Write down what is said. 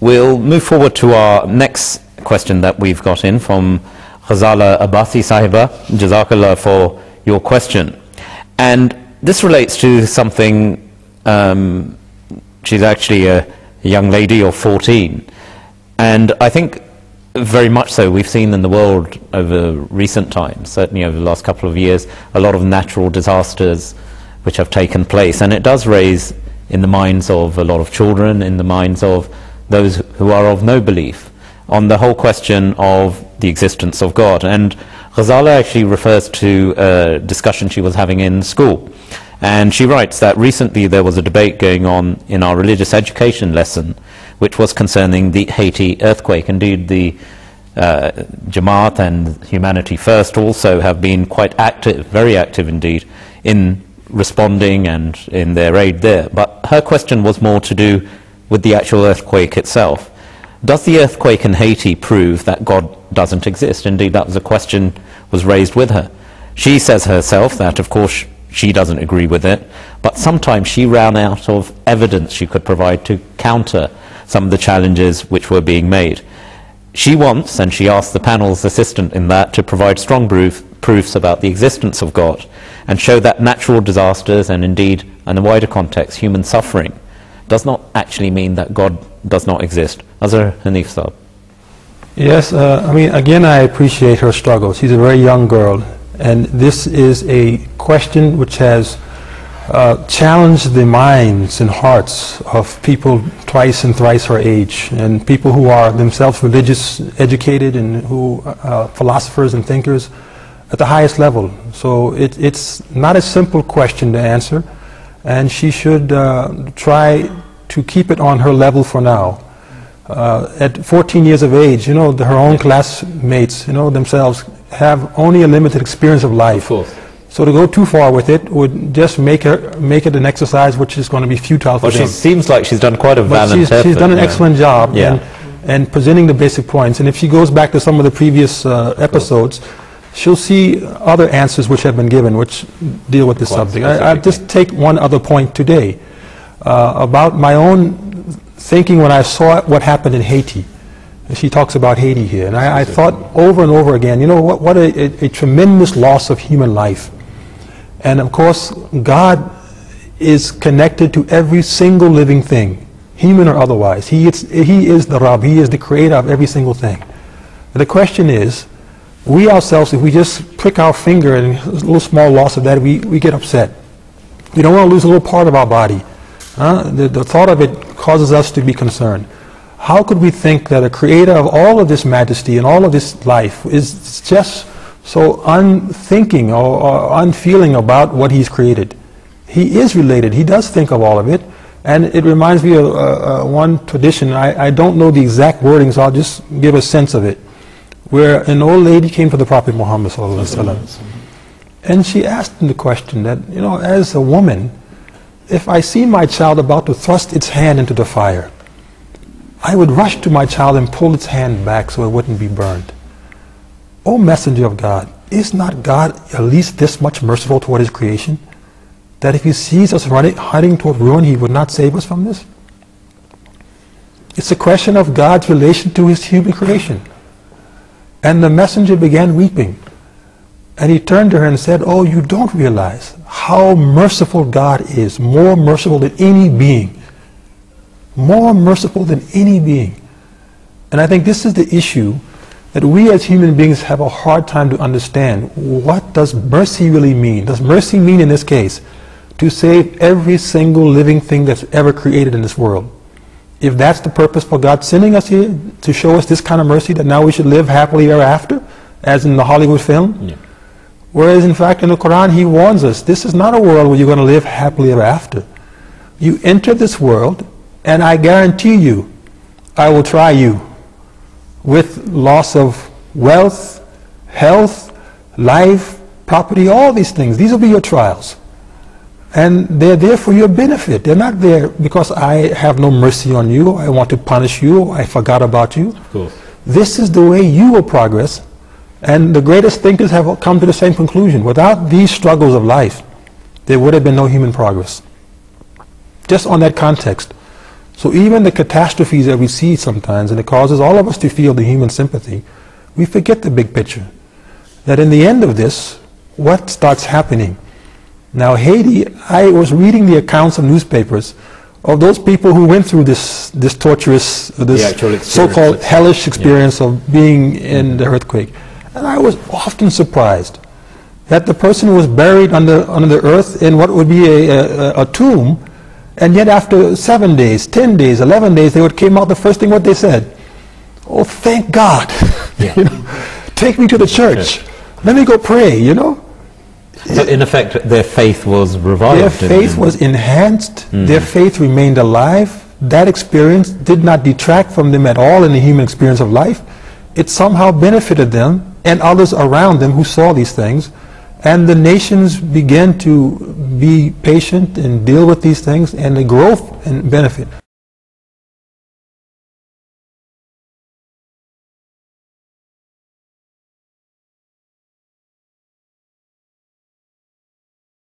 We'll move forward to our next question that we've got in from Ghazala Abbasi Sahiba. Jazakallah for your question. And this relates to something, she's actually a young lady of 14. And I think very much so, we've seen in the world over recent times, certainly over the last couple of years, a lot of natural disasters which have taken place. And it does raise in the minds of a lot of children, in the minds of those who are of no belief, on the whole question of the existence of God. And Ghazala actually refers to a discussion she was having in school. And she writes that recently there was a debate going on in our religious education lesson which was concerning the Haiti earthquake. Indeed, the Jamaat and Humanity First also have been quite active, very active indeed, in responding and in their aid there. But her question was more to do with the actual earthquake itself. Does the earthquake in Haiti prove that God doesn't exist? Indeed, that was a question was raised with her. She says herself that, of course, she doesn't agree with it, but sometimes she ran out of evidence she could provide to counter some of the challenges which were being made. She wants, and she asked the panel's assistant in that, to provide strong proofs about the existence of God and show that natural disasters and indeed, in the wider context, human suffering does not actually mean that God does not exist. Azhar Hanif Saab. Yes, I mean, again, I appreciate her struggle. She's a very young girl, and this is a question which has challenged the minds and hearts of people twice and thrice her age, and people who are themselves religious, educated, and who philosophers and thinkers at the highest level. So it's not a simple question to answer, and she should try to keep it on her level for now. At 14 years of age, you know, her own classmates, you know, themselves have only a limited experience of life. Of course. So to go too far with it would just make it an exercise which is going to be futile for them. Well, she seems like she's done quite a valiant effort. She's done an excellent job in presenting the basic points. And if she goes back to some of the previous episodes, she'll see other answers which have been given which deal with this subject. I'll just take one other point today about my own thinking when I saw what happened in Haiti. She talks about Haiti here, and I thought over and over again, you know, what a tremendous loss of human life. And of course, God is connected to every single living thing, human or otherwise. He is the Rabb, He is the creator of every single thing. And the question is, we ourselves, if we just prick our finger and a little small loss of that, we get upset. We don't want to lose a little part of our body. The thought of it causes us to be concerned. How could we think that a creator of all of this majesty and all of this life is just so unthinking or unfeeling about what He's created? He is related. He does think of all of it. And it reminds me of one tradition. I don't know the exact wording, so I'll just give a sense of it. Where an old lady came to the Prophet Muhammad ﷺ, and she asked him the question that, you know, as a woman, if I see my child about to thrust its hand into the fire, I would rush to my child and pull its hand back so it wouldn't be burned. O Messenger of God, is not God at least this much merciful toward His creation, that if He sees us heading toward ruin, He would not save us from this? It's a question of God's relation to His human creation. And the messenger began weeping. And he turned to her and said, oh, you don't realize how merciful God is, more merciful than any being. More merciful than any being. And I think this is the issue that we as human beings have a hard time to understand. What does mercy really mean? Does mercy mean in this case to save every single living thing that's ever created in this world? If that's the purpose for God sending us here, to show us this kind of mercy, that now we should live happily ever after, as in the Hollywood film? Yeah. Whereas in fact in the Quran He warns us, this is not a world where you're going to live happily ever after. You enter this world, and I guarantee you, I will try you with loss of wealth, health, life, property, all these things. These will be your trials. And they're there for your benefit. They're not there because I have no mercy on you, or I want to punish you, or I forgot about you. Of course. This is the way you will progress. And the greatest thinkers have come to the same conclusion. Without these struggles of life, there would have been no human progress. Just on that context. So even the catastrophes that we see sometimes, and it causes all of us to feel the human sympathy, we forget the big picture. That in the end of this, what starts happening? Now Haiti, I was reading the accounts of newspapers of those people who went through this torturous, this so-called hellish experience of being in the earthquake. And I was often surprised that the person was buried under the earth in what would be a tomb, and yet after 7 days, 10 days, 11 days, they came out, the first thing what they said, oh, thank God, you know, take me to the church, let me go pray, you know. So in effect, their faith was revived. Their faith was enhanced, their faith remained alive. That experience did not detract from them at all in the human experience of life. It somehow benefited them and others around them who saw these things. And the nations began to be patient and deal with these things, and the growth and benefit.